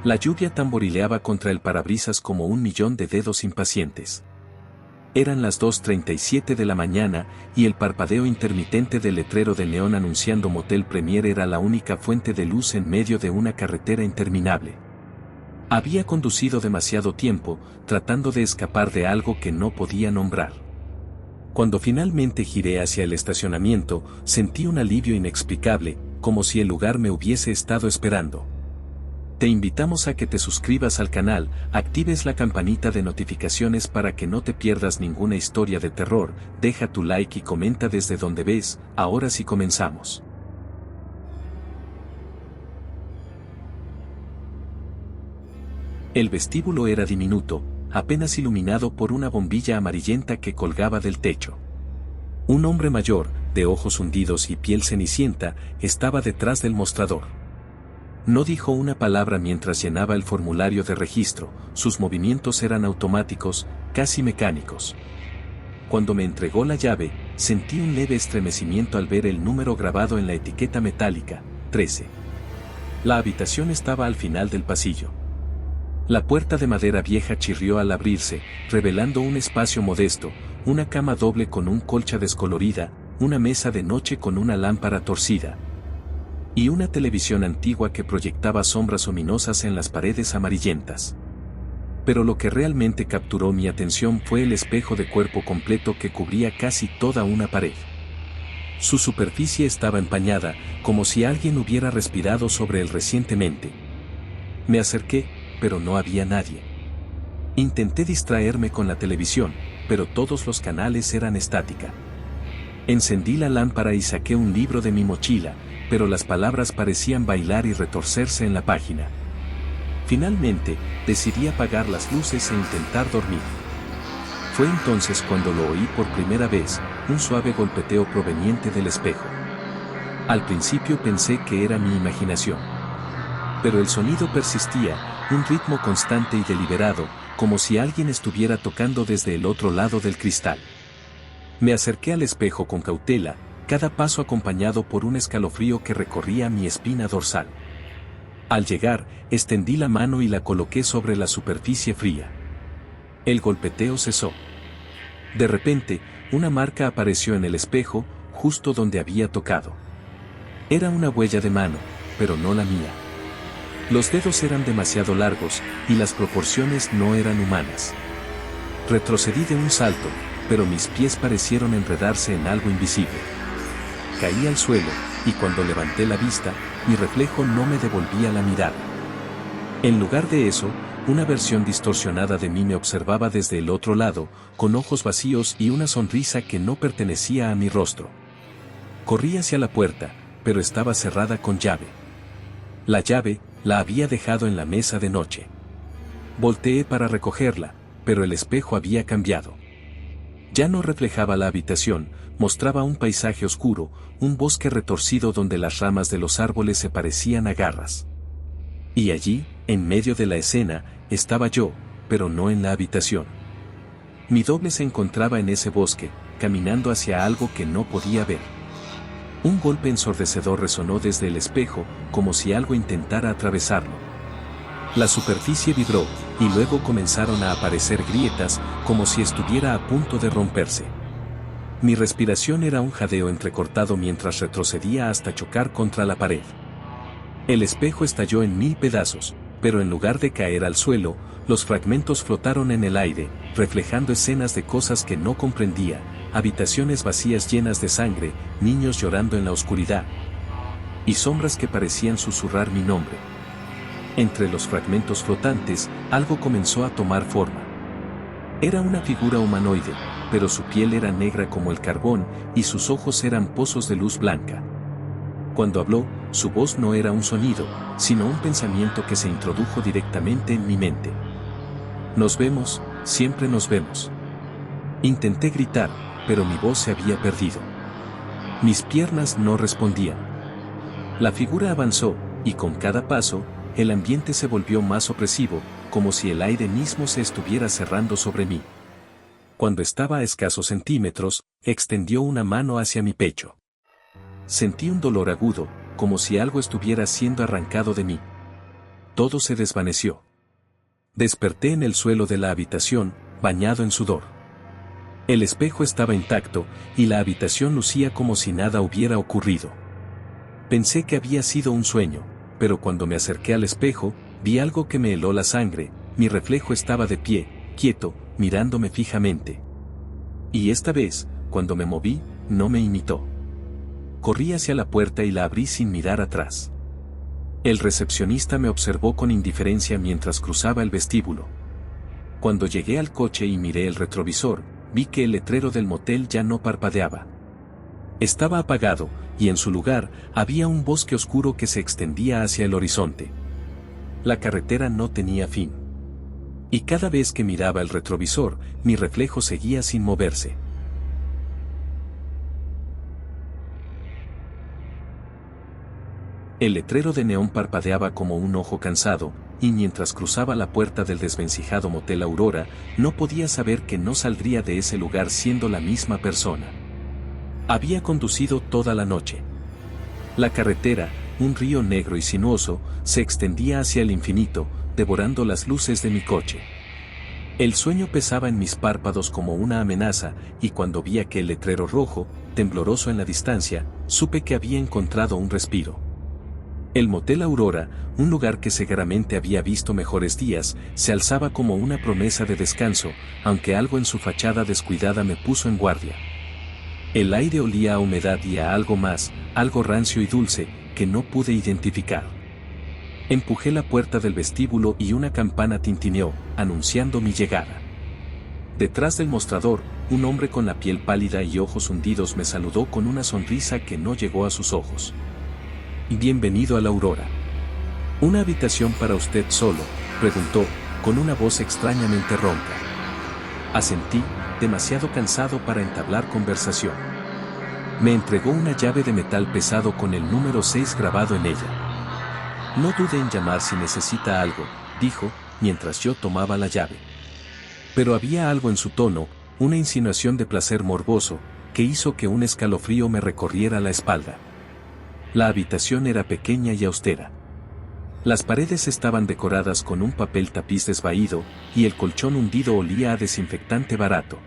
La lluvia tamborileaba contra el parabrisas como un millón de dedos impacientes. Eran las 2:37 de la mañana, y el parpadeo intermitente del letrero de neón anunciando Motel Premier era la única fuente de luz en medio de una carretera interminable. Había conducido demasiado tiempo, tratando de escapar de algo que no podía nombrar. Cuando finalmente giré hacia el estacionamiento, sentí un alivio inexplicable, como si el lugar me hubiese estado esperando. Te invitamos a que te suscribas al canal, actives la campanita de notificaciones para que no te pierdas ninguna historia de terror, deja tu like y comenta desde donde ves. Ahora sí comenzamos. El vestíbulo era diminuto, apenas iluminado por una bombilla amarillenta que colgaba del techo. Un hombre mayor, de ojos hundidos y piel cenicienta, estaba detrás del mostrador. No dijo una palabra mientras llenaba el formulario de registro, sus movimientos eran automáticos, casi mecánicos. Cuando me entregó la llave, sentí un leve estremecimiento al ver el número grabado en la etiqueta metálica, 13. La habitación estaba al final del pasillo. La puerta de madera vieja chirrió al abrirse, revelando un espacio modesto, una cama doble con un colcha descolorida, una mesa de noche con una lámpara torcida y una televisión antigua que proyectaba sombras ominosas en las paredes amarillentas. Pero lo que realmente capturó mi atención fue el espejo de cuerpo completo que cubría casi toda una pared. Su superficie estaba empañada, como si alguien hubiera respirado sobre él recientemente. Me acerqué, pero no había nadie. Intenté distraerme con la televisión, pero todos los canales eran estática. Encendí la lámpara y saqué un libro de mi mochila, pero las palabras parecían bailar y retorcerse en la página. Finalmente, decidí apagar las luces e intentar dormir. Fue entonces cuando lo oí por primera vez, un suave golpeteo proveniente del espejo. Al principio pensé que era mi imaginación. Pero el sonido persistía, un ritmo constante y deliberado, como si alguien estuviera tocando desde el otro lado del cristal. Me acerqué al espejo con cautela, cada paso acompañado por un escalofrío que recorría mi espina dorsal. Al llegar, extendí la mano y la coloqué sobre la superficie fría. El golpeteo cesó. De repente, una marca apareció en el espejo, justo donde había tocado. Era una huella de mano, pero no la mía. Los dedos eran demasiado largos, y las proporciones no eran humanas. Retrocedí de un salto, pero mis pies parecieron enredarse en algo invisible. Caí al suelo, y cuando levanté la vista, mi reflejo no me devolvía la mirada. En lugar de eso, una versión distorsionada de mí me observaba desde el otro lado, con ojos vacíos y una sonrisa que no pertenecía a mi rostro. Corrí hacia la puerta, pero estaba cerrada con llave. La llave, la había dejado en la mesa de noche. Volteé para recogerla, pero el espejo había cambiado. Ya no reflejaba la habitación, mostraba un paisaje oscuro, un bosque retorcido donde las ramas de los árboles se parecían a garras. Y allí, en medio de la escena, estaba yo, pero no en la habitación. Mi doble se encontraba en ese bosque, caminando hacia algo que no podía ver. Un golpe ensordecedor resonó desde el espejo, como si algo intentara atravesarlo. La superficie vibró, y luego comenzaron a aparecer grietas, como si estuviera a punto de romperse. Mi respiración era un jadeo entrecortado mientras retrocedía hasta chocar contra la pared. El espejo estalló en 1000 pedazos, pero en lugar de caer al suelo, los fragmentos flotaron en el aire, reflejando escenas de cosas que no comprendía, habitaciones vacías llenas de sangre, niños llorando en la oscuridad, y sombras que parecían susurrar mi nombre. Entre los fragmentos flotantes, algo comenzó a tomar forma. Era una figura humanoide, pero su piel era negra como el carbón, y sus ojos eran pozos de luz blanca. Cuando habló, su voz no era un sonido, sino un pensamiento que se introdujo directamente en mi mente. Nos vemos, siempre nos vemos. Intenté gritar, pero mi voz se había perdido. Mis piernas no respondían. La figura avanzó, y con cada paso, el ambiente se volvió más opresivo, como si el aire mismo se estuviera cerrando sobre mí. Cuando estaba a escasos centímetros, extendió una mano hacia mi pecho. Sentí un dolor agudo, como si algo estuviera siendo arrancado de mí. todo se desvaneció. Desperté en el suelo de la habitación, bañado en sudor. El espejo estaba intacto, y la habitación lucía como si nada hubiera ocurrido. Pensé que había sido un sueño, pero cuando me acerqué al espejo, vi algo que me heló la sangre. Mi reflejo estaba de pie, quieto, mirándome fijamente. Y esta vez, cuando me moví, no me imitó. Corrí hacia la puerta y la abrí sin mirar atrás. El recepcionista me observó con indiferencia mientras cruzaba el vestíbulo. Cuando llegué al coche y miré el retrovisor, vi que el letrero del motel ya no parpadeaba. Estaba apagado, y en su lugar, había un bosque oscuro que se extendía hacia el horizonte. La carretera no tenía fin. Y cada vez que miraba el retrovisor, mi reflejo seguía sin moverse. El letrero de neón parpadeaba como un ojo cansado, y mientras cruzaba la puerta del desvencijado motel Aurora, no podía saber que no saldría de ese lugar siendo la misma persona. Había conducido toda la noche. La carretera, un río negro y sinuoso, se extendía hacia el infinito, devorando las luces de mi coche. El sueño pesaba en mis párpados como una amenaza, y cuando vi aquel letrero rojo, tembloroso en la distancia, supe que había encontrado un respiro. El motel Aurora, un lugar que seguramente había visto mejores días, se alzaba como una promesa de descanso, aunque algo en su fachada descuidada me puso en guardia. El aire olía a humedad y a algo más, algo rancio y dulce, que no pude identificar. Empujé la puerta del vestíbulo y una campana tintineó, anunciando mi llegada. Detrás del mostrador, un hombre con la piel pálida y ojos hundidos me saludó con una sonrisa que no llegó a sus ojos. «Bienvenido a la Aurora. ¿Una habitación para usted solo?», preguntó, con una voz extrañamente ronca. Asentí, demasiado cansado para entablar conversación. Me entregó una llave de metal pesado con el número 6 grabado en ella. «No dude en llamar si necesita algo», dijo, mientras yo tomaba la llave. Pero había algo en su tono, una insinuación de placer morboso, que hizo que un escalofrío me recorriera la espalda. La habitación era pequeña y austera. Las paredes estaban decoradas con un papel tapiz desvaído, y el colchón hundido olía a desinfectante barato.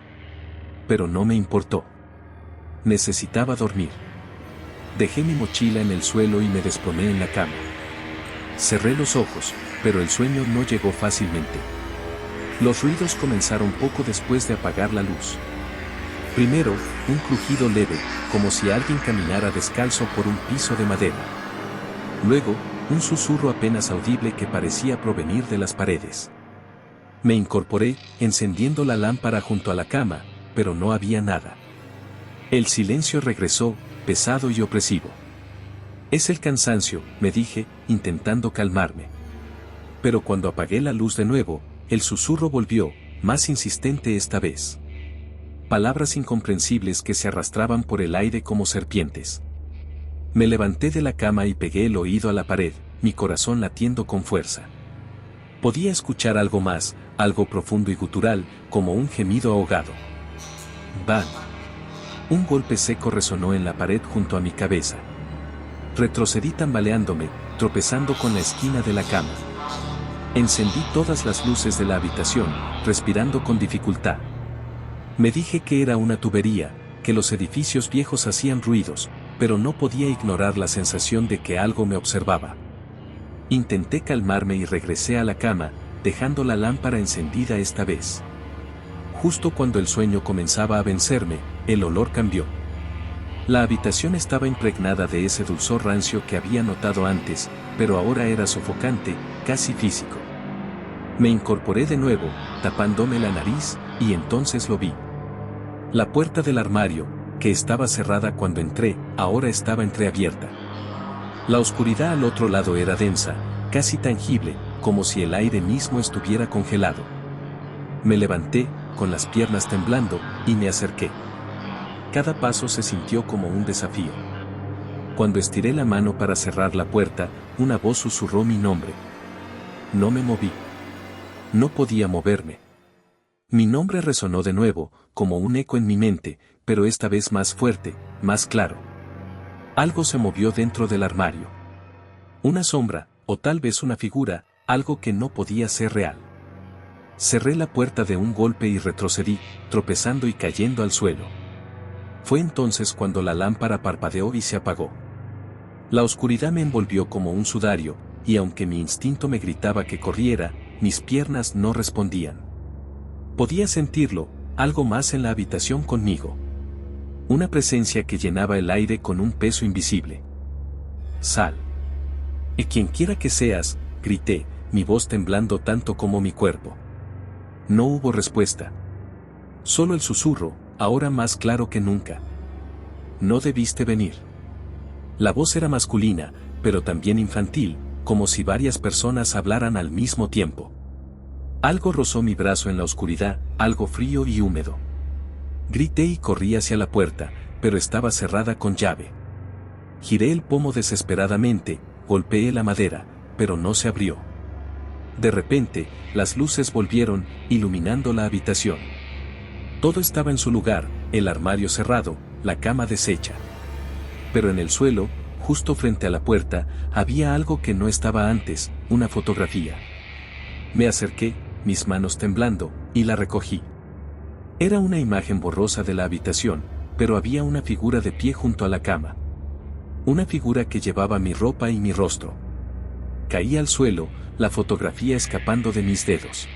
Pero no me importó. Necesitaba dormir. Dejé mi mochila en el suelo y me desplomé en la cama. Cerré los ojos, pero el sueño no llegó fácilmente. Los ruidos comenzaron poco después de apagar la luz. Primero, un crujido leve, como si alguien caminara descalzo por un piso de madera. Luego, un susurro apenas audible que parecía provenir de las paredes. Me incorporé, encendiendo la lámpara junto a la cama, pero no había nada. El silencio regresó, pesado y opresivo. «Es el cansancio», me dije, intentando calmarme. Pero cuando apagué la luz de nuevo, el susurro volvió, más insistente esta vez. Palabras incomprensibles que se arrastraban por el aire como serpientes. Me levanté de la cama y pegué el oído a la pared, mi corazón latiendo con fuerza. Podía escuchar algo más, algo profundo y gutural, como un gemido ahogado. ¡Bang! Un golpe seco resonó en la pared junto a mi cabeza. Retrocedí tambaleándome, tropezando con la esquina de la cama. Encendí todas las luces de la habitación, respirando con dificultad. Me dije que era una tubería, que los edificios viejos hacían ruidos, pero no podía ignorar la sensación de que algo me observaba. Intenté calmarme y regresé a la cama, dejando la lámpara encendida esta vez. Justo cuando el sueño comenzaba a vencerme, el olor cambió. La habitación estaba impregnada de ese dulzor rancio que había notado antes, pero ahora era sofocante, casi físico. Me incorporé de nuevo, tapándome la nariz, y entonces lo vi. La puerta del armario, que estaba cerrada cuando entré, ahora estaba entreabierta. La oscuridad al otro lado era densa, casi tangible, como si el aire mismo estuviera congelado. Me levanté, con las piernas temblando, y me acerqué. Cada paso se sintió como un desafío. Cuando estiré la mano para cerrar la puerta, una voz susurró mi nombre. No me moví. No podía moverme. Mi nombre resonó de nuevo, como un eco en mi mente, pero esta vez más fuerte, más claro. Algo se movió dentro del armario. Una sombra, o tal vez una figura, algo que no podía ser real. Cerré la puerta de un golpe y retrocedí, tropezando y cayendo al suelo. Fue entonces cuando la lámpara parpadeó y se apagó. La oscuridad me envolvió como un sudario, y aunque mi instinto me gritaba que corriera, mis piernas no respondían. Podía sentirlo, algo más en la habitación conmigo. Una presencia que llenaba el aire con un peso invisible. Sal. Y quien quiera que seas, grité, mi voz temblando tanto como mi cuerpo. No hubo respuesta. Solo el susurro, ahora más claro que nunca. No debiste venir. La voz era masculina, pero también infantil, como si varias personas hablaran al mismo tiempo. Algo rozó mi brazo en la oscuridad, algo frío y húmedo. Grité y corrí hacia la puerta, pero estaba cerrada con llave. Giré el pomo desesperadamente, golpeé la madera, pero no se abrió. De repente, las luces volvieron, iluminando la habitación. Todo estaba en su lugar, el armario cerrado, la cama deshecha. Pero en el suelo, justo frente a la puerta, había algo que no estaba antes, una fotografía. Me acerqué, mis manos temblando, y la recogí. Era una imagen borrosa de la habitación, pero había una figura de pie junto a la cama. Una figura que llevaba mi ropa y mi rostro. Caí al suelo, la fotografía escapando de mis dedos.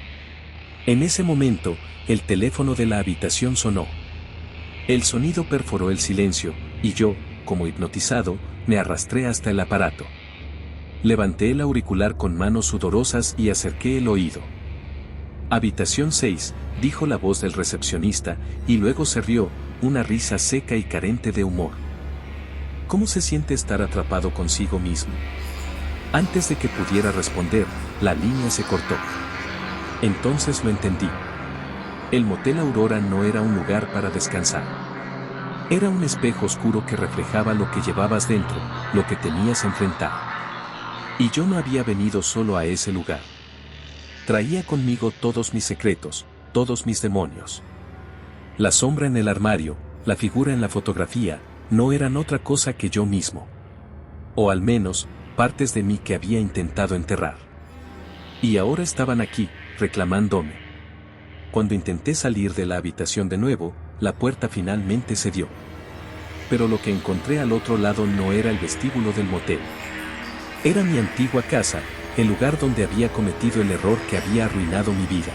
En ese momento, el teléfono de la habitación sonó. El sonido perforó el silencio, y yo, como hipnotizado, me arrastré hasta el aparato. Levanté el auricular con manos sudorosas y acerqué el oído. Habitación 6, dijo la voz del recepcionista, y luego se rió, una risa seca y carente de humor. ¿Cómo se siente estar atrapado consigo mismo? Antes de que pudiera responder, la línea se cortó. Entonces lo entendí. El motel Aurora no era un lugar para descansar. Era un espejo oscuro que reflejaba lo que llevabas dentro, lo que temías enfrentar. Y yo no había venido solo a ese lugar. Traía conmigo todos mis secretos, todos mis demonios. La sombra en el armario, la figura en la fotografía, no eran otra cosa que yo mismo. O al menos, partes de mí que había intentado enterrar. Y ahora estaban aquí, reclamándome. Cuando intenté salir de la habitación de nuevo, la puerta finalmente cedió. Pero lo que encontré al otro lado no era el vestíbulo del motel. Era mi antigua casa, el lugar donde había cometido el error que había arruinado mi vida.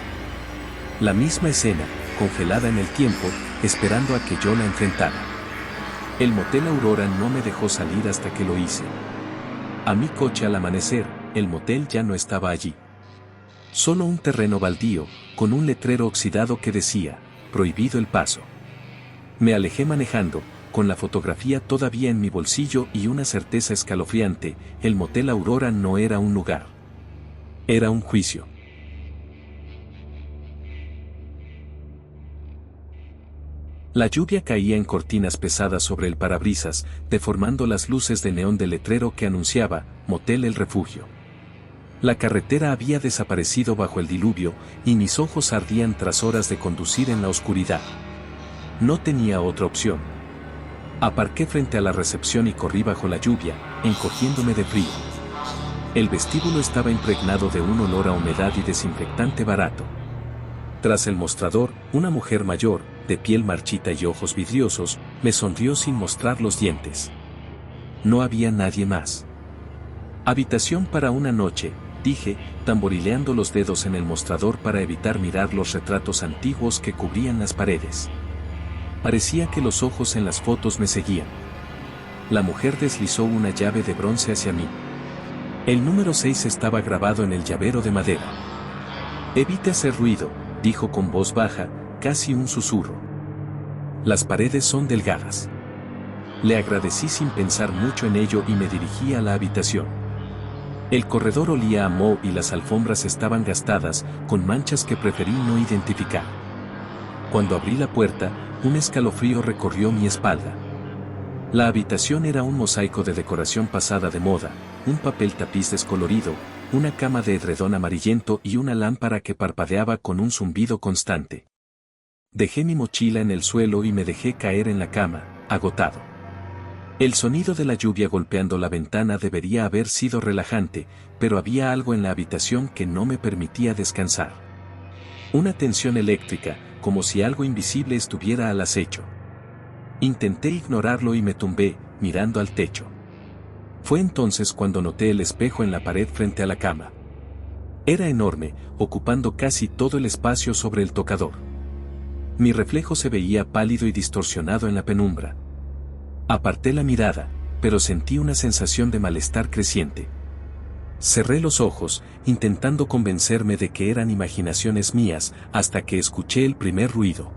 La misma escena, congelada en el tiempo, esperando a que yo la enfrentara. El motel Aurora no me dejó salir hasta que lo hice. A mi coche al amanecer, el motel ya no estaba allí. Solo un terreno baldío, con un letrero oxidado que decía, prohibido el paso. Me alejé manejando, con la fotografía todavía en mi bolsillo y una certeza escalofriante, el motel Aurora no era un lugar. Era un juicio. La lluvia caía en cortinas pesadas sobre el parabrisas, deformando las luces de neón del letrero que anunciaba, Motel El Refugio. La carretera había desaparecido bajo el diluvio, y mis ojos ardían tras horas de conducir en la oscuridad. No tenía otra opción. Aparqué frente a la recepción y corrí bajo la lluvia, encogiéndome de frío. El vestíbulo estaba impregnado de un olor a humedad y desinfectante barato. Tras el mostrador, una mujer mayor, de piel marchita y ojos vidriosos, me sonrió sin mostrar los dientes. No había nadie más. Habitación para una noche, dije, tamborileando los dedos en el mostrador para evitar mirar los retratos antiguos que cubrían las paredes. Parecía que los ojos en las fotos me seguían. La mujer deslizó una llave de bronce hacia mí. El número 6 estaba grabado en el llavero de madera. Evite hacer ruido, dijo con voz baja, casi un susurro. Las paredes son delgadas. Le agradecí sin pensar mucho en ello y me dirigí a la habitación. El corredor olía a moho y las alfombras estaban gastadas, con manchas que preferí no identificar. Cuando abrí la puerta, un escalofrío recorrió mi espalda. La habitación era un mosaico de decoración pasada de moda, un papel tapiz descolorido, una cama de edredón amarillento y una lámpara que parpadeaba con un zumbido constante. Dejé mi mochila en el suelo y me dejé caer en la cama, agotado. El sonido de la lluvia golpeando la ventana debería haber sido relajante, pero había algo en la habitación que no me permitía descansar. Una tensión eléctrica, como si algo invisible estuviera al acecho. Intenté ignorarlo y me tumbé, mirando al techo. Fue entonces cuando noté el espejo en la pared frente a la cama. Era enorme, ocupando casi todo el espacio sobre el tocador. Mi reflejo se veía pálido y distorsionado en la penumbra. Aparté la mirada, pero sentí una sensación de malestar creciente. Cerré los ojos, intentando convencerme de que eran imaginaciones mías, hasta que escuché el primer ruido.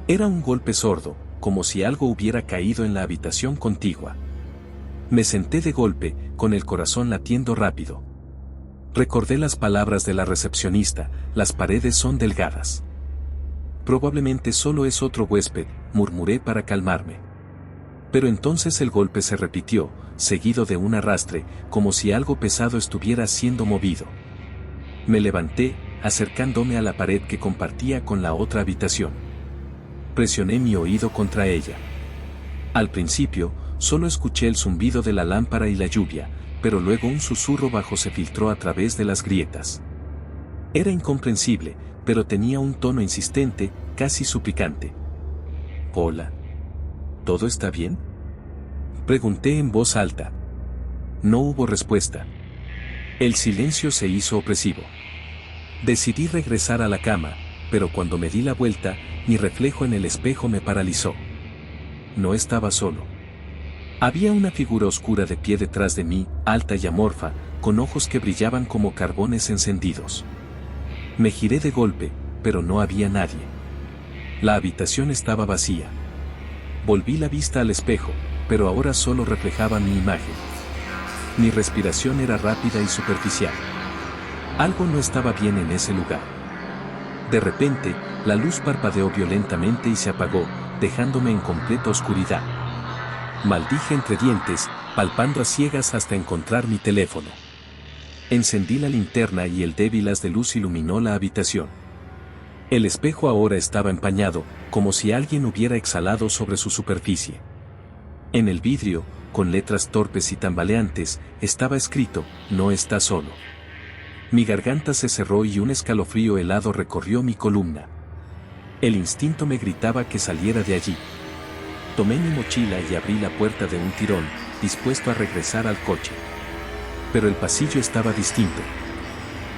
Era un golpe sordo, como si algo hubiera caído en la habitación contigua. Me senté de golpe, con el corazón latiendo rápido. Recordé las palabras de la recepcionista: las paredes son delgadas. Probablemente solo es otro huésped, murmuré para calmarme. Pero entonces el golpe se repitió, seguido de un arrastre, como si algo pesado estuviera siendo movido. Me levanté, acercándome a la pared que compartía con la otra habitación. Presioné mi oído contra ella. Al principio, solo escuché el zumbido de la lámpara y la lluvia, pero luego un susurro bajo se filtró a través de las grietas. Era incomprensible, pero tenía un tono insistente, casi suplicante. «Hola. ¿Todo está bien?», pregunté en voz alta. No hubo respuesta. El silencio se hizo opresivo. Decidí regresar a la cama, pero cuando me di la vuelta, mi reflejo en el espejo me paralizó. No estaba solo. Había una figura oscura de pie detrás de mí, alta y amorfa, con ojos que brillaban como carbones encendidos. Me giré de golpe, pero no había nadie. La habitación estaba vacía. Volví la vista al espejo, pero ahora solo reflejaba mi imagen. Mi respiración era rápida y superficial. Algo no estaba bien en ese lugar. De repente, la luz parpadeó violentamente y se apagó, dejándome en completa oscuridad. Maldije entre dientes, palpando a ciegas hasta encontrar mi teléfono. Encendí la linterna y el débil haz de luz iluminó la habitación. El espejo ahora estaba empañado, como si alguien hubiera exhalado sobre su superficie. En el vidrio, con letras torpes y tambaleantes, estaba escrito: «No está solo». Mi garganta se cerró y un escalofrío helado recorrió mi columna. El instinto me gritaba que saliera de allí. Tomé mi mochila y abrí la puerta de un tirón, dispuesto a regresar al coche. Pero el pasillo estaba distinto.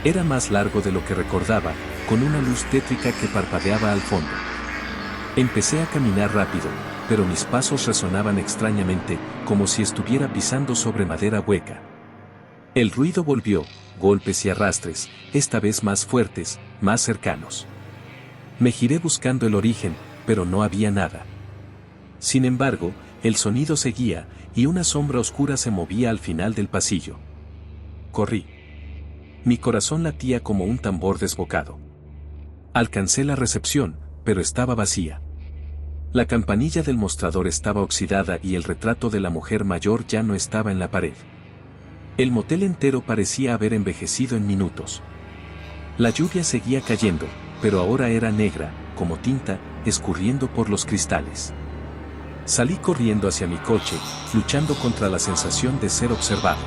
Era más largo de lo que recordaba, con una luz tétrica que parpadeaba al fondo. Empecé a caminar rápido, pero mis pasos resonaban extrañamente, como si estuviera pisando sobre madera hueca. El ruido volvió, golpes y arrastres, esta vez más fuertes, más cercanos. Me giré buscando el origen, pero no había nada. Sin embargo, el sonido seguía, y una sombra oscura se movía al final del pasillo. Corrí. Mi corazón latía como un tambor desbocado. Alcancé la recepción, pero estaba vacía. La campanilla del mostrador estaba oxidada y el retrato de la mujer mayor ya no estaba en la pared. El motel entero parecía haber envejecido en minutos. La lluvia seguía cayendo, pero ahora era negra, como tinta, escurriendo por los cristales. Salí corriendo hacia mi coche, luchando contra la sensación de ser observado.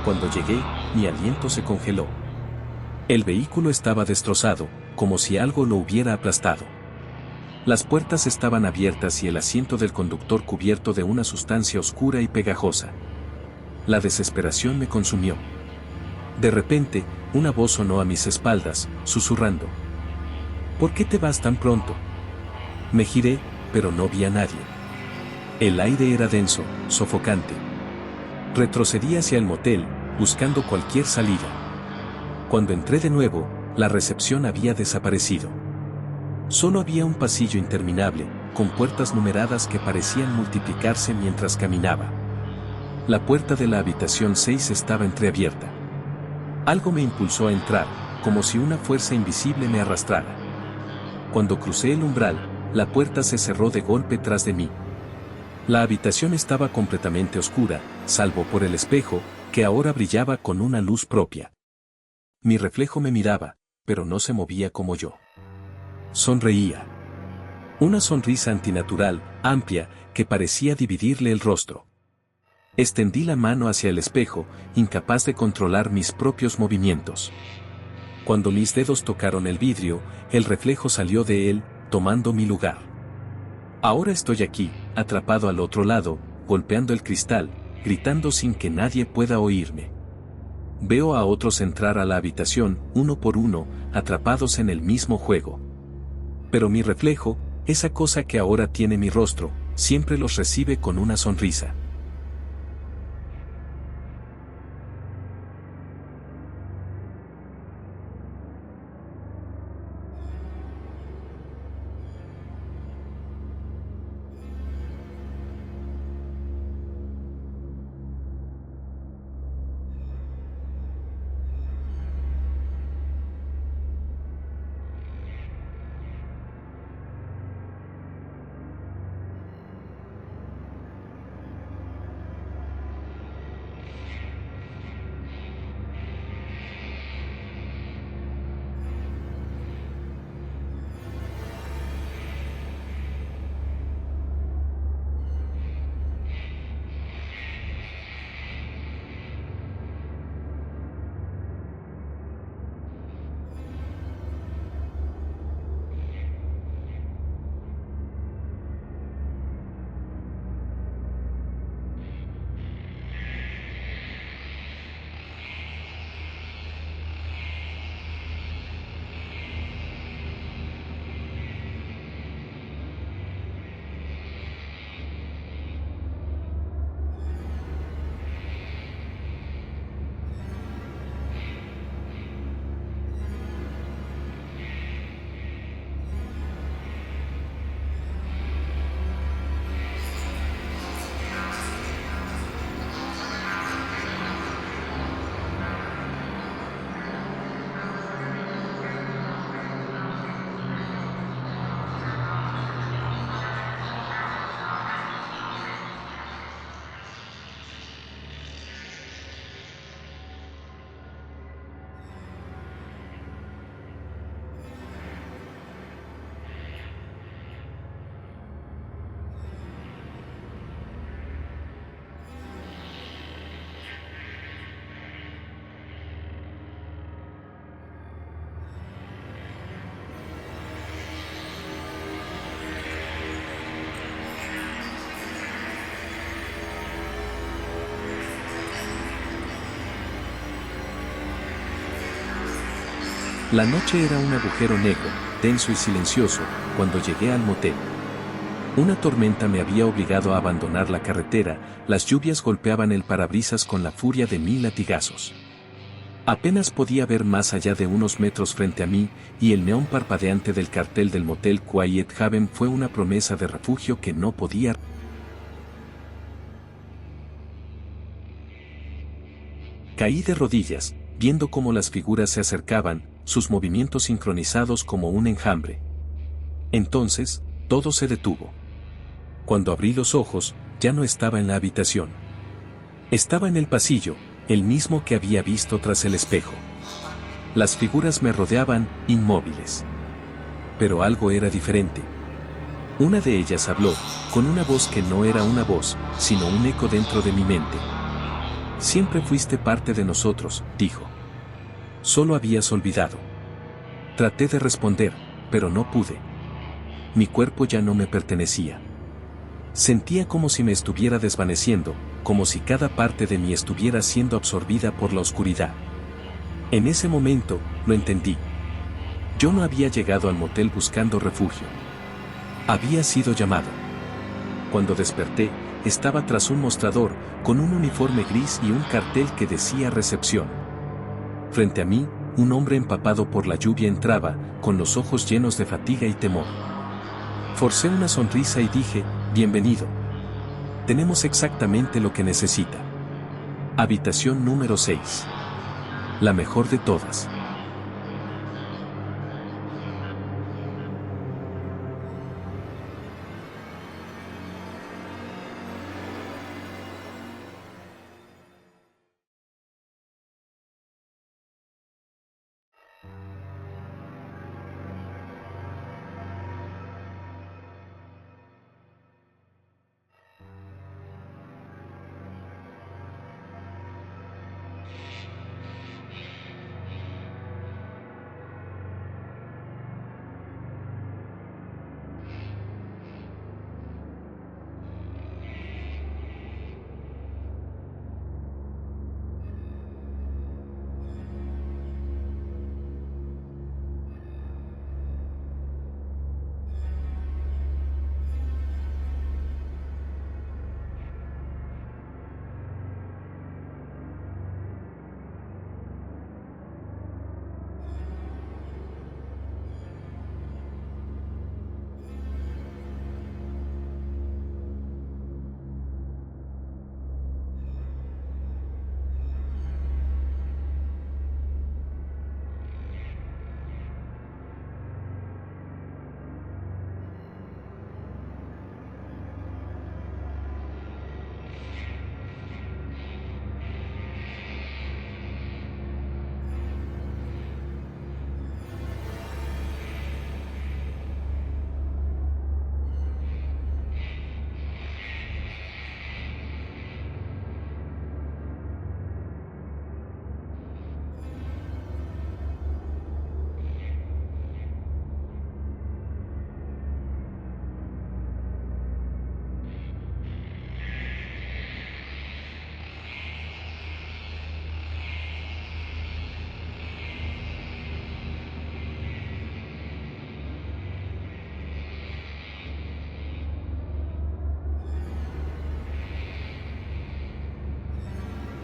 Cuando llegué, mi aliento se congeló. El vehículo estaba destrozado, como si algo lo hubiera aplastado. Las puertas estaban abiertas y el asiento del conductor cubierto de una sustancia oscura y pegajosa. La desesperación me consumió. De repente, una voz sonó a mis espaldas, susurrando: «¿Por qué te vas tan pronto?». Me giré, pero no vi a nadie. El aire era denso, sofocante. Retrocedí hacia el motel, buscando cualquier salida. Cuando entré de nuevo, la recepción había desaparecido. Solo había un pasillo interminable, con puertas numeradas que parecían multiplicarse mientras caminaba. La puerta de la habitación 6 estaba entreabierta. Algo me impulsó a entrar, como si una fuerza invisible me arrastrara. Cuando crucé el umbral, la puerta se cerró de golpe tras de mí. La habitación estaba completamente oscura, salvo por el espejo, que ahora brillaba con una luz propia. Mi reflejo me miraba, pero no se movía como yo. Sonreía. Una sonrisa antinatural, amplia, que parecía dividirle el rostro. Extendí la mano hacia el espejo, incapaz de controlar mis propios movimientos. Cuando mis dedos tocaron el vidrio, el reflejo salió de él, tomando mi lugar. Ahora estoy aquí, atrapado al otro lado, golpeando el cristal, gritando sin que nadie pueda oírme. Veo a otros entrar a la habitación, uno por uno, atrapados en el mismo juego. Pero mi reflejo, esa cosa que ahora tiene mi rostro, siempre los recibe con una sonrisa. La noche era un agujero negro, denso y silencioso, cuando llegué al motel. Una tormenta me había obligado a abandonar la carretera, las lluvias golpeaban el parabrisas con la furia de 1000 latigazos. Apenas podía ver más allá de unos metros frente a mí, y el neón parpadeante del cartel del motel Quiet Haven fue una promesa de refugio que no podía. Caí de rodillas, viendo cómo las figuras se acercaban, sus movimientos sincronizados como un enjambre. Entonces, todo se detuvo. Cuando abrí los ojos, ya no estaba en la habitación. Estaba en el pasillo, el mismo que había visto tras el espejo. Las figuras me rodeaban, inmóviles. Pero algo era diferente. Una de ellas habló, con una voz que no era una voz, sino un eco dentro de mi mente. Siempre fuiste parte de nosotros, dijo. Solo habías olvidado. Traté de responder, pero no pude. Mi cuerpo ya no me pertenecía. Sentía como si me estuviera desvaneciendo, como si cada parte de mí estuviera siendo absorbida por la oscuridad. En ese momento, lo entendí. Yo no había llegado al motel buscando refugio. Había sido llamado. Cuando desperté, estaba tras un mostrador, con un uniforme gris y un cartel que decía recepción. Frente a mí, un hombre empapado por la lluvia entraba, con los ojos llenos de fatiga y temor. Forcé una sonrisa y dije, bienvenido. Tenemos exactamente lo que necesita. Habitación número 6. La mejor de todas.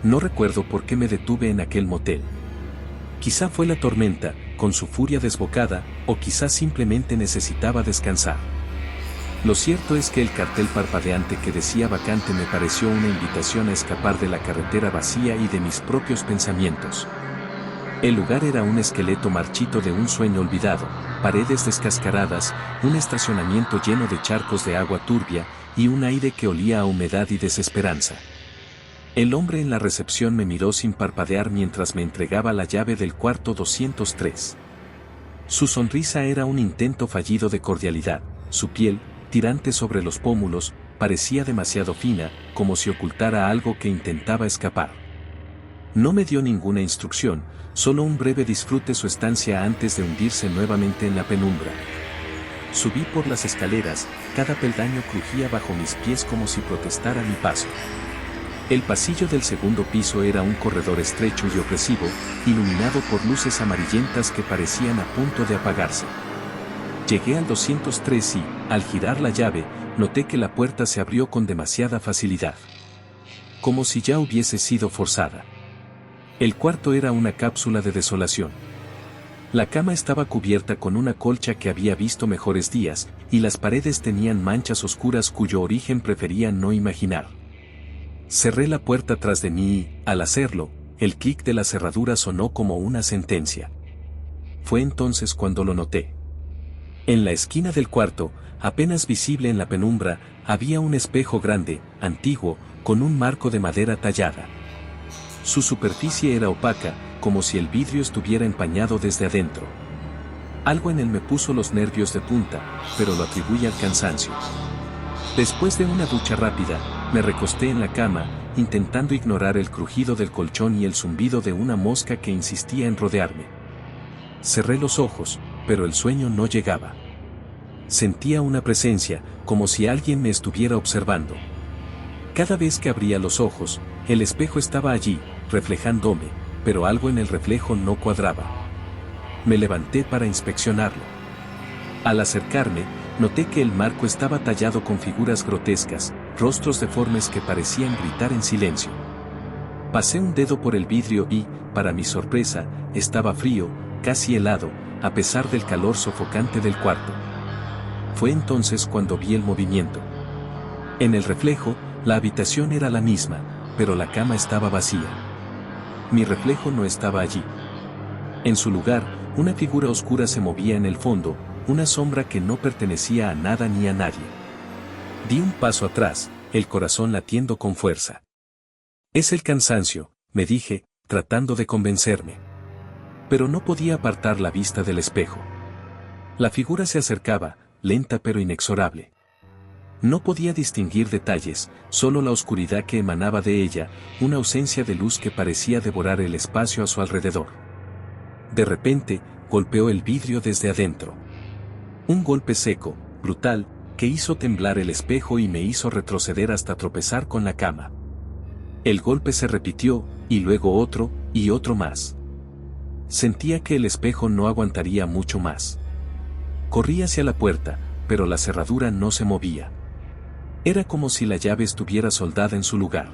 No recuerdo por qué me detuve en aquel motel. Quizá fue la tormenta, con su furia desbocada, o quizá simplemente necesitaba descansar. Lo cierto es que el cartel parpadeante que decía vacante me pareció una invitación a escapar de la carretera vacía y de mis propios pensamientos. El lugar era un esqueleto marchito de un sueño olvidado, paredes descascaradas, un estacionamiento lleno de charcos de agua turbia, y un aire que olía a humedad y desesperanza. El hombre en la recepción me miró sin parpadear mientras me entregaba la llave del cuarto 203. Su sonrisa era un intento fallido de cordialidad, su piel, tirante sobre los pómulos, parecía demasiado fina, como si ocultara algo que intentaba escapar. No me dio ninguna instrucción, solo un breve disfrute su estancia antes de hundirse nuevamente en la penumbra. Subí por las escaleras, cada peldaño crujía bajo mis pies como si protestara mi paso. El pasillo del segundo piso era un corredor estrecho y opresivo, iluminado por luces amarillentas que parecían a punto de apagarse. Llegué al 203 y, al girar la llave, noté que la puerta se abrió con demasiada facilidad. Como si ya hubiese sido forzada. El cuarto era una cápsula de desolación. La cama estaba cubierta con una colcha que había visto mejores días, y las paredes tenían manchas oscuras cuyo origen prefería no imaginar. Cerré la puerta tras de mí y, al hacerlo, el clic de la cerradura sonó como una sentencia. Fue entonces cuando lo noté. En la esquina del cuarto, apenas visible en la penumbra, había un espejo grande, antiguo, con un marco de madera tallada. Su superficie era opaca, como si el vidrio estuviera empañado desde adentro. Algo en él me puso los nervios de punta, pero lo atribuí al cansancio. Después de una ducha rápida, me recosté en la cama, intentando ignorar el crujido del colchón y el zumbido de una mosca que insistía en rodearme. Cerré los ojos, pero el sueño no llegaba. Sentía una presencia, como si alguien me estuviera observando. Cada vez que abría los ojos, el espejo estaba allí, reflejándome, pero algo en el reflejo no cuadraba. Me levanté para inspeccionarlo. Al acercarme, noté que el marco estaba tallado con figuras grotescas, rostros deformes que parecían gritar en silencio. Pasé un dedo por el vidrio y, para mi sorpresa, estaba frío, casi helado, a pesar del calor sofocante del cuarto. Fue entonces cuando vi el movimiento. En el reflejo, la habitación era la misma, pero la cama estaba vacía. Mi reflejo no estaba allí. En su lugar, una figura oscura se movía en el fondo, una sombra que no pertenecía a nada ni a nadie. Di un paso atrás, el corazón latiendo con fuerza. Es el cansancio, me dije, tratando de convencerme. Pero no podía apartar la vista del espejo. La figura se acercaba, lenta pero inexorable. No podía distinguir detalles, solo la oscuridad que emanaba de ella, una ausencia de luz que parecía devorar el espacio a su alrededor. De repente, golpeó el vidrio desde adentro. Un golpe seco, brutal, que hizo temblar el espejo y me hizo retroceder hasta tropezar con la cama. El golpe se repitió, y luego otro, y otro más. Sentía que el espejo no aguantaría mucho más. Corrí hacia la puerta, pero la cerradura no se movía. Era como si la llave estuviera soldada en su lugar.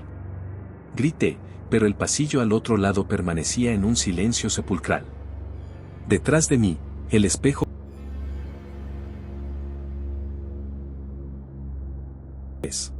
Grité, pero el pasillo al otro lado permanecía en un silencio sepulcral. Detrás de mí, el espejo es.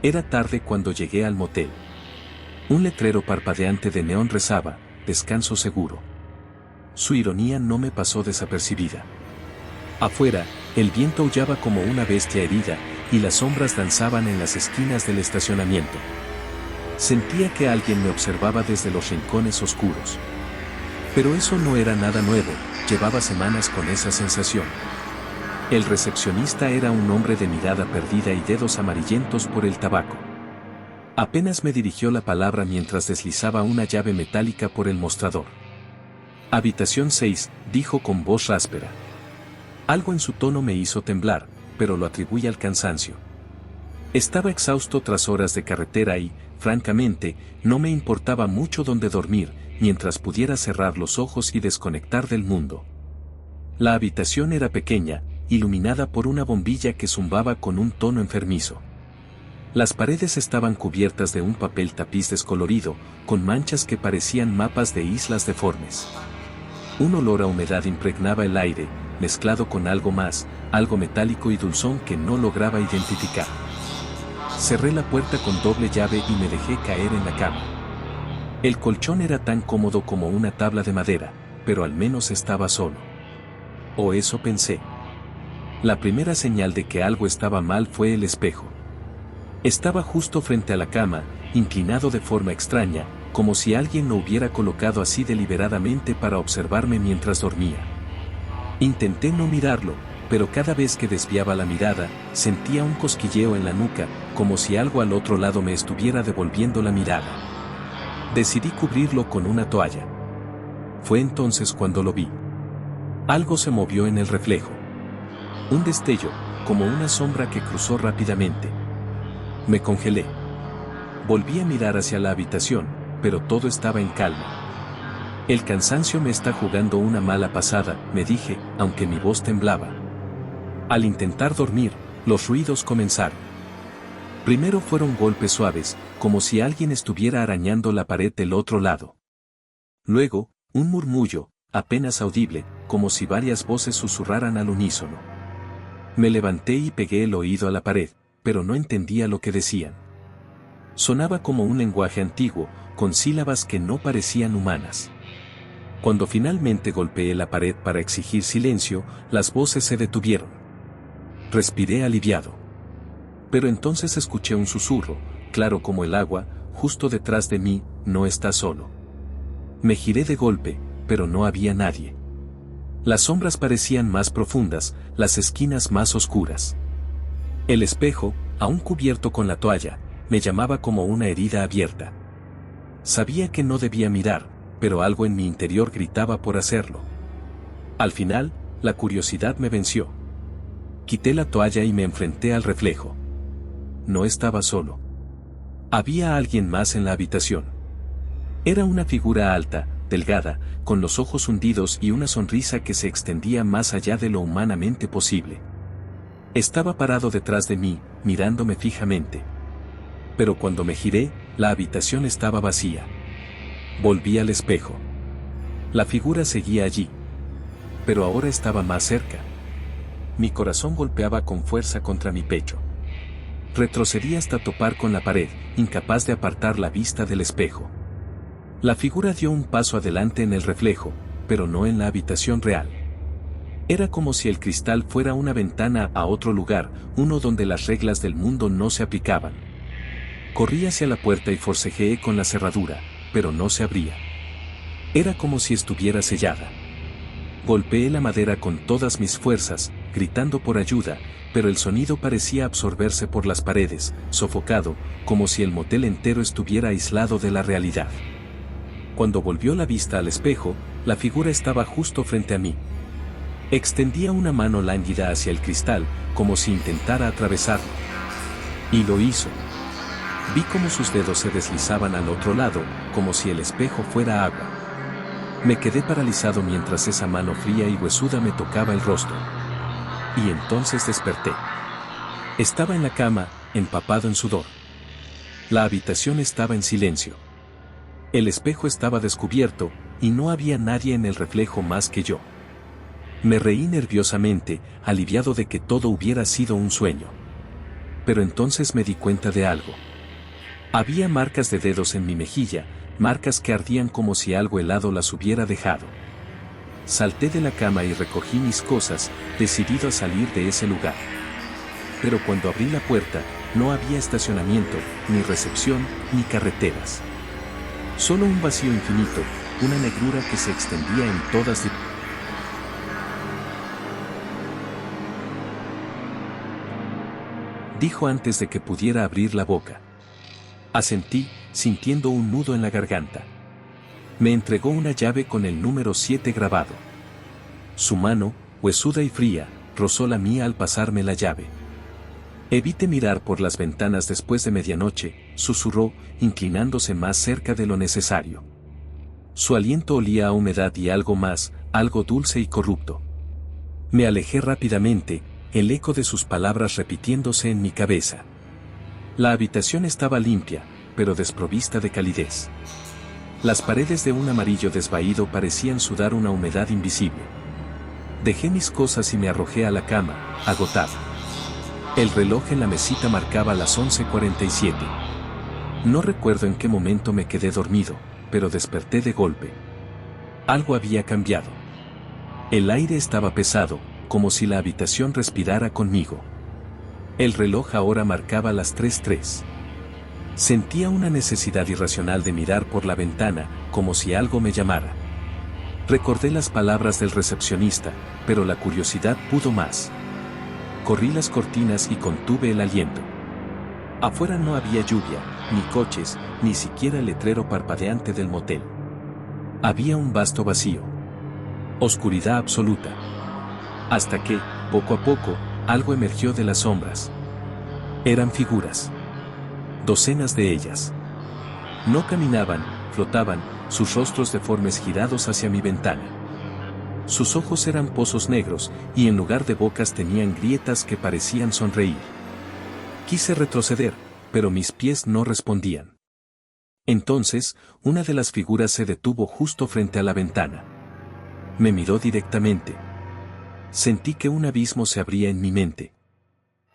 Era tarde cuando llegué al motel. Un letrero parpadeante de neón rezaba, descanso seguro. Su ironía no me pasó desapercibida. Afuera, el viento aullaba como una bestia herida, y las sombras danzaban en las esquinas del estacionamiento. Sentía que alguien me observaba desde los rincones oscuros. Pero eso no era nada nuevo, llevaba semanas con esa sensación. El recepcionista era un hombre de mirada perdida y dedos amarillentos por el tabaco. Apenas me dirigió la palabra mientras deslizaba una llave metálica por el mostrador. Habitación 6, dijo con voz áspera. Algo en su tono me hizo temblar, pero lo atribuí al cansancio. Estaba exhausto tras horas de carretera y, francamente, no me importaba mucho dónde dormir, mientras pudiera cerrar los ojos y desconectar del mundo. La habitación era pequeña, iluminada por una bombilla que zumbaba con un tono enfermizo. Las paredes estaban cubiertas de un papel tapiz descolorido, con manchas que parecían mapas de islas deformes. Un olor a humedad impregnaba el aire, mezclado con algo más, algo metálico y dulzón que no lograba identificar. Cerré la puerta con doble llave y me dejé caer en la cama. El colchón era tan cómodo como una tabla de madera, pero al menos estaba solo. O eso pensé. La primera señal de que algo estaba mal fue el espejo. Estaba justo frente a la cama, inclinado de forma extraña, como si alguien lo hubiera colocado así deliberadamente para observarme mientras dormía. Intenté no mirarlo, pero cada vez que desviaba la mirada, sentía un cosquilleo en la nuca, como si algo al otro lado me estuviera devolviendo la mirada. Decidí cubrirlo con una toalla. Fue entonces cuando lo vi. Algo se movió en el reflejo. Un destello, como una sombra que cruzó rápidamente. Me congelé. Volví a mirar hacia la habitación, pero todo estaba en calma. El cansancio me está jugando una mala pasada, me dije, aunque mi voz temblaba. Al intentar dormir, los ruidos comenzaron. Primero fueron golpes suaves, como si alguien estuviera arañando la pared del otro lado. Luego, un murmullo, apenas audible, como si varias voces susurraran al unísono. Me levanté y pegué el oído a la pared, pero no entendía lo que decían. Sonaba como un lenguaje antiguo, con sílabas que no parecían humanas. Cuando finalmente golpeé la pared para exigir silencio, las voces se detuvieron. Respiré aliviado. Pero entonces escuché un susurro, claro como el agua, justo detrás de mí, no estás solo. Me giré de golpe, pero no había nadie. Las sombras parecían más profundas, las esquinas más oscuras. El espejo, aún cubierto con la toalla, me llamaba como una herida abierta. Sabía que no debía mirar, pero algo en mi interior gritaba por hacerlo. Al final, la curiosidad me venció. Quité la toalla y me enfrenté al reflejo. No estaba solo. Había alguien más en la habitación. Era una figura alta, delgada, con los ojos hundidos y una sonrisa que se extendía más allá de lo humanamente posible. Estaba parado detrás de mí, mirándome fijamente. Pero cuando me giré, la habitación estaba vacía. Volví al espejo. La figura seguía allí. Pero ahora estaba más cerca. Mi corazón golpeaba con fuerza contra mi pecho. Retrocedí hasta topar con la pared, incapaz de apartar la vista del espejo. La figura dio un paso adelante en el reflejo, pero no en la habitación real. Era como si el cristal fuera una ventana a otro lugar, uno donde las reglas del mundo no se aplicaban. Corrí hacia la puerta y forcejeé con la cerradura, pero no se abría. Era como si estuviera sellada. Golpeé la madera con todas mis fuerzas, gritando por ayuda, pero el sonido parecía absorberse por las paredes, sofocado, como si el motel entero estuviera aislado de la realidad. Cuando volvió la vista al espejo, la figura estaba justo frente a mí. Extendía una mano lánguida hacia el cristal, como si intentara atravesarlo. Y lo hizo. Vi cómo sus dedos se deslizaban al otro lado, como si el espejo fuera agua. Me quedé paralizado mientras esa mano fría y huesuda me tocaba el rostro. Y entonces desperté. Estaba en la cama, empapado en sudor. La habitación estaba en silencio. El espejo estaba descubierto, y no había nadie en el reflejo más que yo. Me reí nerviosamente, aliviado de que todo hubiera sido un sueño. pero entonces me di cuenta de algo. Había marcas de dedos en mi mejilla, marcas que ardían como si algo helado las hubiera dejado. Salté de la cama y recogí mis cosas, decidido a salir de ese lugar. Pero cuando abrí la puerta, no había estacionamiento, ni recepción, ni carreteras. Solo un vacío infinito, una negrura que se extendía en todas direcciones. Dijo antes de que pudiera abrir la boca. Asentí, sintiendo un nudo en la garganta. Me entregó una llave con el número 7 grabado. Su mano, huesuda y fría, rozó la mía al pasarme la llave. Evite mirar por las ventanas después de medianoche, susurró, inclinándose más cerca de lo necesario. Su aliento olía a humedad y algo más, algo dulce y corrupto. Me alejé rápidamente, el eco de sus palabras repitiéndose en mi cabeza. La habitación estaba limpia, pero desprovista de calidez. Las paredes de un amarillo desvaído parecían sudar una humedad invisible. Dejé mis cosas y me arrojé a la cama, agotado. El reloj en la mesita marcaba las 11:47. No recuerdo en qué momento me quedé dormido, pero desperté de golpe. Algo había cambiado. El aire estaba pesado, como si la habitación respirara conmigo. El reloj ahora marcaba las 3:03. Sentía una necesidad irracional de mirar por la ventana, como si algo me llamara. Recordé las palabras del recepcionista, pero la curiosidad pudo más. Corrí las cortinas y contuve el aliento. Afuera no había lluvia, ni coches, ni siquiera el letrero parpadeante del motel. Había un vasto vacío. Oscuridad absoluta. Hasta que, poco a poco, algo emergió de las sombras. Eran figuras. Docenas de ellas. No caminaban, flotaban, sus rostros deformes girados hacia mi ventana. Sus ojos eran pozos negros, y en lugar de bocas tenían grietas que parecían sonreír. Quise retroceder, pero mis pies no respondían. Entonces, una de las figuras se detuvo justo frente a la ventana. Me miró directamente. Sentí que un abismo se abría en mi mente.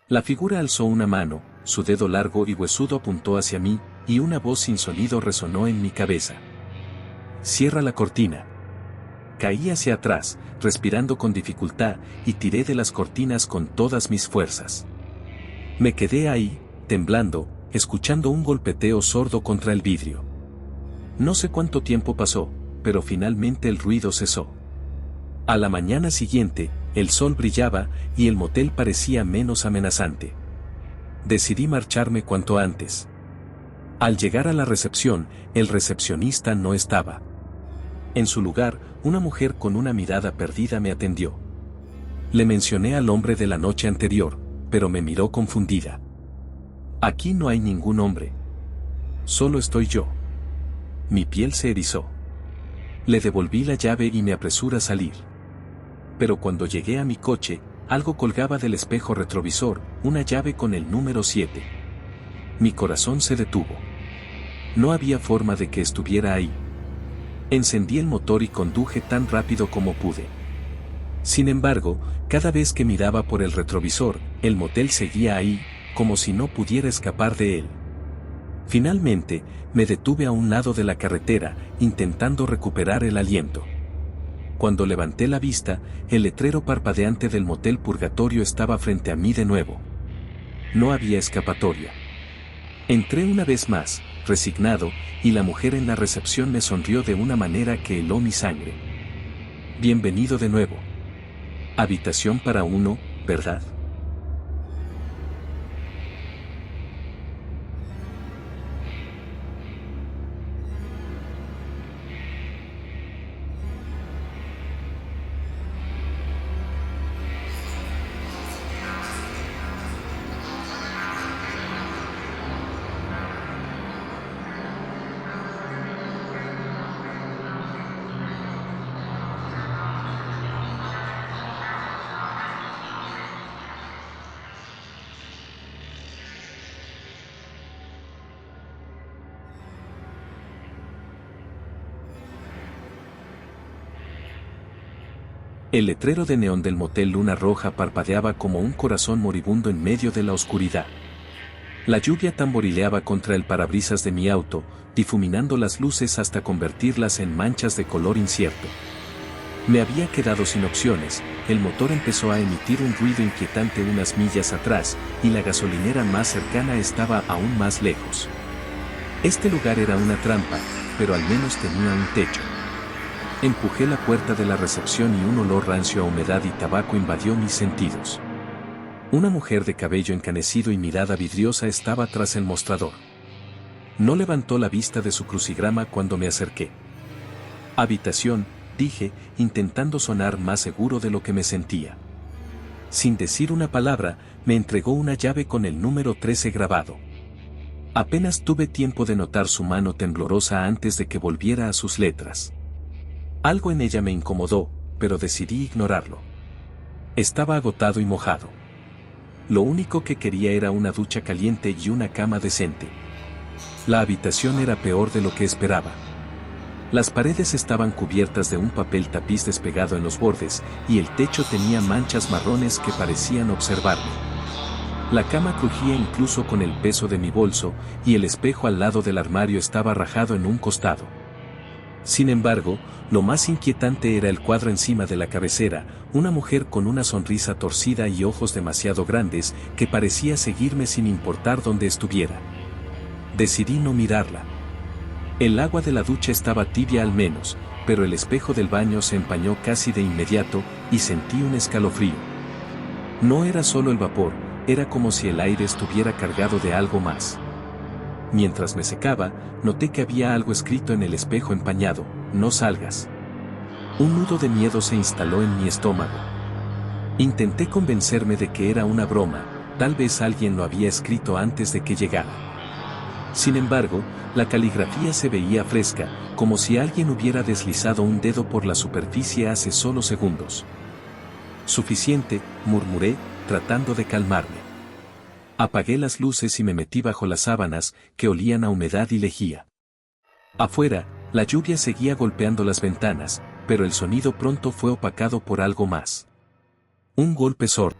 La figura alzó una mano, su dedo largo y huesudo apuntó hacia mí, y una voz sin sonido resonó en mi cabeza. Cierra la cortina. Caí hacia atrás, respirando con dificultad, y tiré de las cortinas con todas mis fuerzas. Me quedé ahí, temblando, escuchando un golpeteo sordo contra el vidrio. No sé cuánto tiempo pasó, pero finalmente el ruido cesó. A la mañana siguiente, el sol brillaba, y el motel parecía menos amenazante. Decidí marcharme cuanto antes. Al llegar a la recepción, el recepcionista no estaba. En su lugar, una mujer con una mirada perdida me atendió. Le mencioné al hombre de la noche anterior, pero me miró confundida. Aquí no hay ningún hombre. Solo estoy yo. Mi piel se erizó. Le devolví la llave y me apresuré a salir. Pero cuando llegué a mi coche, algo colgaba del espejo retrovisor, una llave con el número 7. Mi corazón se detuvo. No había forma de que estuviera ahí. Encendí el motor y conduje tan rápido como pude. Sin embargo, cada vez que miraba por el retrovisor, el motel seguía ahí, como si no pudiera escapar de él. Finalmente, me detuve a un lado de la carretera, intentando recuperar el aliento. Cuando levanté la vista, el letrero parpadeante del motel Purgatorio estaba frente a mí de nuevo. No había escapatoria. Entré una vez más, resignado, y la mujer en la recepción me sonrió de una manera que heló mi sangre. Bienvenido de nuevo. Habitación para uno, ¿verdad? El letrero de neón del motel Luna Roja parpadeaba como un corazón moribundo en medio de la oscuridad. La lluvia tamborileaba contra el parabrisas de mi auto, difuminando las luces hasta convertirlas en manchas de color incierto. Me había quedado sin opciones, el motor empezó a emitir un ruido inquietante unas millas atrás, y la gasolinera más cercana estaba aún más lejos. Este lugar era una trampa, pero al menos tenía un techo. Empujé la puerta de la recepción y un olor rancio a humedad y tabaco invadió mis sentidos. Una mujer de cabello encanecido y mirada vidriosa estaba tras el mostrador. No levantó la vista de su crucigrama cuando me acerqué. Habitación, dije, intentando sonar más seguro de lo que me sentía. Sin decir una palabra, me entregó una llave con el número 13 grabado. Apenas tuve tiempo de notar su mano temblorosa antes de que volviera a sus letras. Algo en ella me incomodó, pero decidí ignorarlo. Estaba agotado y mojado. Lo único que quería era una ducha caliente y una cama decente. La habitación era peor de lo que esperaba. Las paredes estaban cubiertas de un papel tapiz despegado en los bordes, y el techo tenía manchas marrones que parecían observarme. La cama crujía incluso con el peso de mi bolso, y el espejo al lado del armario estaba rajado en un costado. Sin embargo, lo más inquietante era el cuadro encima de la cabecera, una mujer con una sonrisa torcida y ojos demasiado grandes que parecía seguirme sin importar dónde estuviera. Decidí no mirarla. El agua de la ducha estaba tibia al menos, pero el espejo del baño se empañó casi de inmediato y sentí un escalofrío. No era solo el vapor, era como si el aire estuviera cargado de algo más. Mientras me secaba, noté que había algo escrito en el espejo empañado: no salgas. Un nudo de miedo se instaló en mi estómago. Intenté convencerme de que era una broma, tal vez alguien lo había escrito antes de que llegara. Sin embargo, la caligrafía se veía fresca, como si alguien hubiera deslizado un dedo por la superficie hace solo segundos. Suficiente, murmuré, tratando de calmarme. Apagué las luces y me metí bajo las sábanas, que olían a humedad y lejía. Afuera, la lluvia seguía golpeando las ventanas, pero el sonido pronto fue opacado por algo más. Un golpe sordo,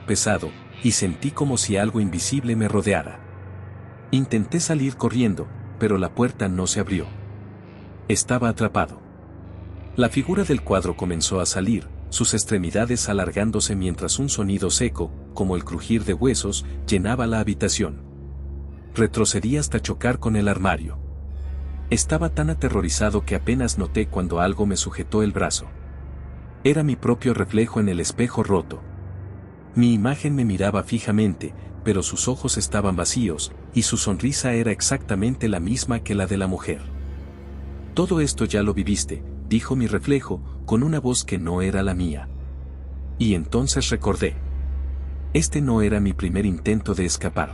pesado, y sentí como si algo invisible me rodeara. Intenté salir corriendo, pero la puerta no se abrió. Estaba atrapado. La figura del cuadro comenzó a salir, sus extremidades alargándose mientras un sonido seco, como el crujir de huesos, llenaba la habitación. Retrocedí hasta chocar con el armario. Estaba tan aterrorizado que apenas noté cuando algo me sujetó el brazo. Era mi propio reflejo en el espejo roto. Mi imagen me miraba fijamente, pero sus ojos estaban vacíos, y su sonrisa era exactamente la misma que la de la mujer. Todo esto ya lo viviste, dijo mi reflejo, con una voz que no era la mía. Y entonces recordé. Este no era mi primer intento de escapar.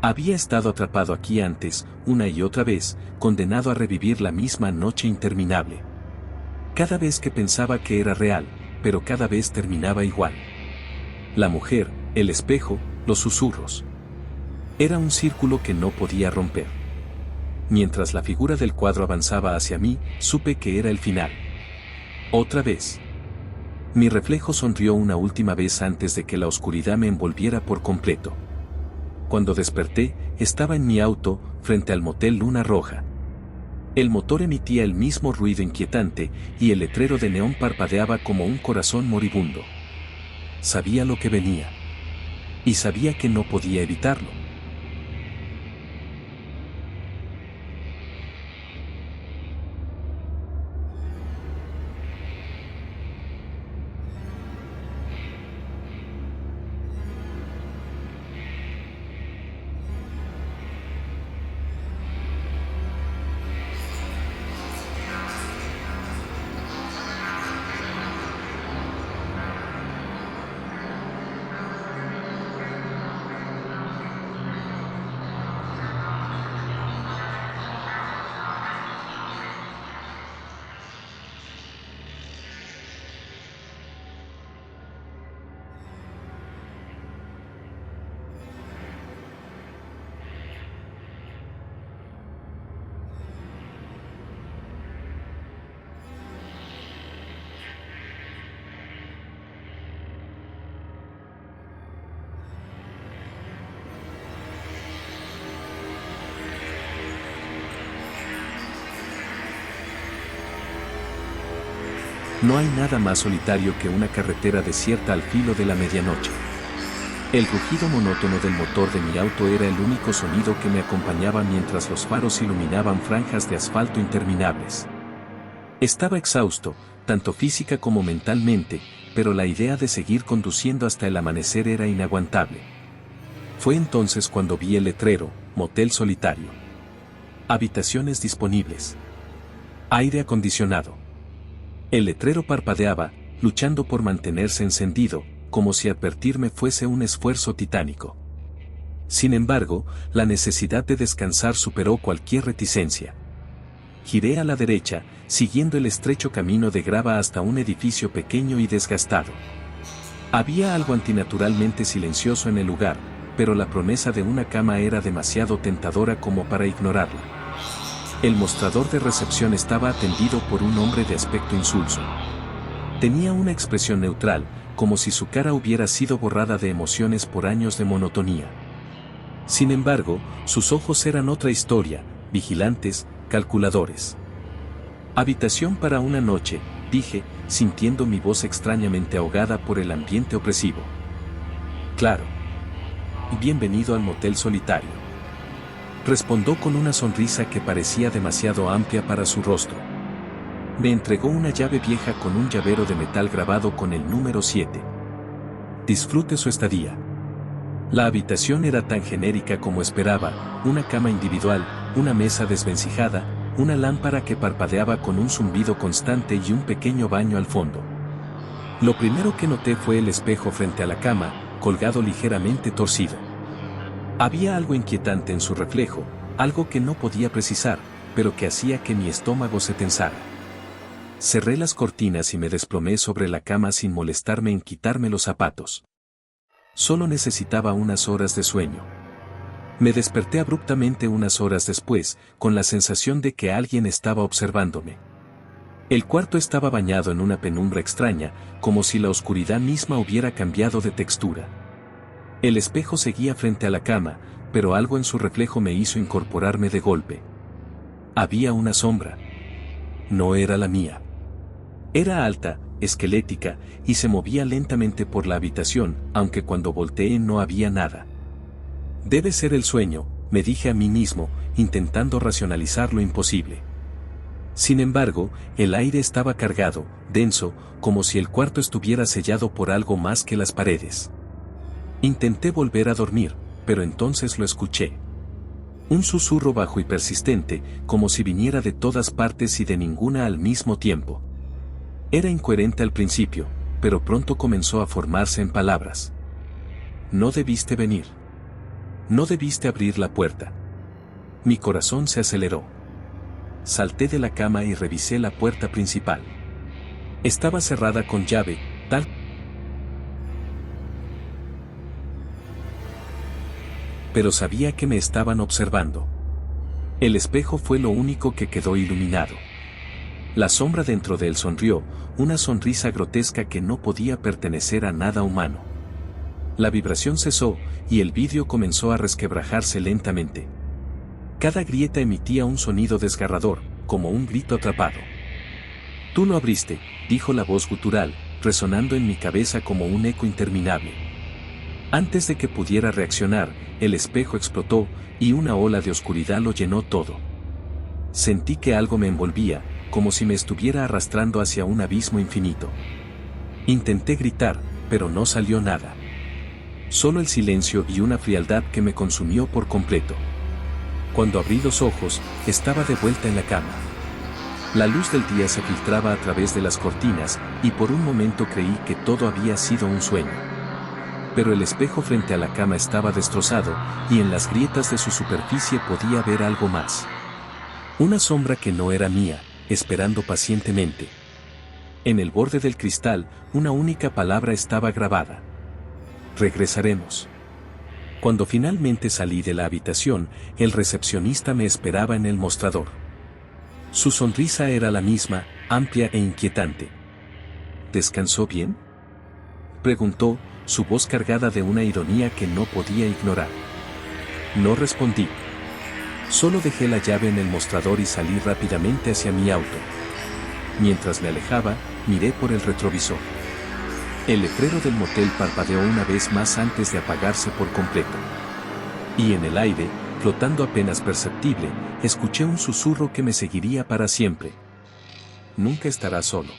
Había estado atrapado aquí antes, una y otra vez, condenado a revivir la misma noche interminable. Cada vez que pensaba que era real, pero cada vez terminaba igual. La mujer, el espejo, los susurros. Era un círculo que no podía romper. Mientras la figura del cuadro avanzaba hacia mí, supe que era el final. Otra vez. Mi reflejo sonrió una última vez antes de que la oscuridad me envolviera por completo. Cuando desperté, estaba en mi auto, frente al motel Luna Roja. El motor emitía el mismo ruido inquietante, y el letrero de neón parpadeaba como un corazón moribundo. Sabía lo que venía. Y sabía que no podía evitarlo. No hay nada más solitario que una carretera desierta al filo de la medianoche. El rugido monótono del motor de mi auto era el único sonido que me acompañaba mientras los faros iluminaban franjas de asfalto interminables. Estaba exhausto, tanto física como mentalmente, pero la idea de seguir conduciendo hasta el amanecer era inaguantable. Fue entonces cuando vi el letrero, motel solitario. Habitaciones disponibles. Aire acondicionado. El letrero parpadeaba, luchando por mantenerse encendido, como si advertirme fuese un esfuerzo titánico. Sin embargo, la necesidad de descansar superó cualquier reticencia. Giré a la derecha, siguiendo el estrecho camino de grava hasta un edificio pequeño y desgastado. Había algo antinaturalmente silencioso en el lugar, pero la promesa de una cama era demasiado tentadora como para ignorarla. El mostrador de recepción estaba atendido por un hombre de aspecto insulso. Tenía una expresión neutral, como si su cara hubiera sido borrada de emociones por años de monotonía. Sin embargo, sus ojos eran otra historia, vigilantes, calculadores. Habitación para una noche, dije, sintiendo mi voz extrañamente ahogada por el ambiente opresivo. Claro. Bienvenido al motel solitario. Respondió con una sonrisa que parecía demasiado amplia para su rostro. Me entregó una llave vieja con un llavero de metal grabado con el número 7. Disfrute su estadía. La habitación era tan genérica como esperaba, una cama individual, una mesa desvencijada, una lámpara que parpadeaba con un zumbido constante y un pequeño baño al fondo. Lo primero que noté fue el espejo frente a la cama, colgado ligeramente torcido. Había algo inquietante en su reflejo, algo que no podía precisar, pero que hacía que mi estómago se tensara. Cerré las cortinas y me desplomé sobre la cama sin molestarme en quitarme los zapatos. Solo necesitaba unas horas de sueño. Me desperté abruptamente unas horas después, con la sensación de que alguien estaba observándome. El cuarto estaba bañado en una penumbra extraña, como si la oscuridad misma hubiera cambiado de textura. El espejo seguía frente a la cama, pero algo en su reflejo me hizo incorporarme de golpe. Había una sombra. No era la mía. Era alta, esquelética, y se movía lentamente por la habitación, aunque cuando volteé no había nada. Debe ser el sueño, me dije a mí mismo, intentando racionalizar lo imposible. Sin embargo, el aire estaba cargado, denso, como si el cuarto estuviera sellado por algo más que las paredes. Intenté volver a dormir, pero entonces lo escuché. Un susurro bajo y persistente, como si viniera de todas partes y de ninguna al mismo tiempo. Era incoherente al principio, pero pronto comenzó a formarse en palabras. No debiste venir. No debiste abrir la puerta. Mi corazón se aceleró. Salté de la cama y revisé la puerta principal. Estaba cerrada con llave, tal pero sabía que me estaban observando. El espejo fue lo único que quedó iluminado. La sombra dentro de él sonrió, una sonrisa grotesca que no podía pertenecer a nada humano. La vibración cesó, y el vidrio comenzó a resquebrajarse lentamente. Cada grieta emitía un sonido desgarrador, como un grito atrapado. Tú lo abriste, dijo la voz gutural, resonando en mi cabeza como un eco interminable. Antes de que pudiera reaccionar, el espejo explotó, y una ola de oscuridad lo llenó todo. Sentí que algo me envolvía, como si me estuviera arrastrando hacia un abismo infinito. Intenté gritar, pero no salió nada. Solo el silencio y una frialdad que me consumió por completo. Cuando abrí los ojos, estaba de vuelta en la cama. La luz del día se filtraba a través de las cortinas, y por un momento creí que todo había sido un sueño. Pero el espejo frente a la cama estaba destrozado, y en las grietas de su superficie podía ver algo más. Una sombra que no era mía, esperando pacientemente. En el borde del cristal, una única palabra estaba grabada. Regresaremos. Cuando finalmente salí de la habitación, el recepcionista me esperaba en el mostrador. Su sonrisa era la misma, amplia e inquietante. ¿Descansó bien?, preguntó, su voz cargada de una ironía que no podía ignorar. No respondí. Solo dejé la llave en el mostrador y salí rápidamente hacia mi auto. Mientras me alejaba, miré por el retrovisor. El letrero del motel parpadeó una vez más antes de apagarse por completo. Y en el aire, flotando apenas perceptible, escuché un susurro que me seguiría para siempre. Nunca estarás solo.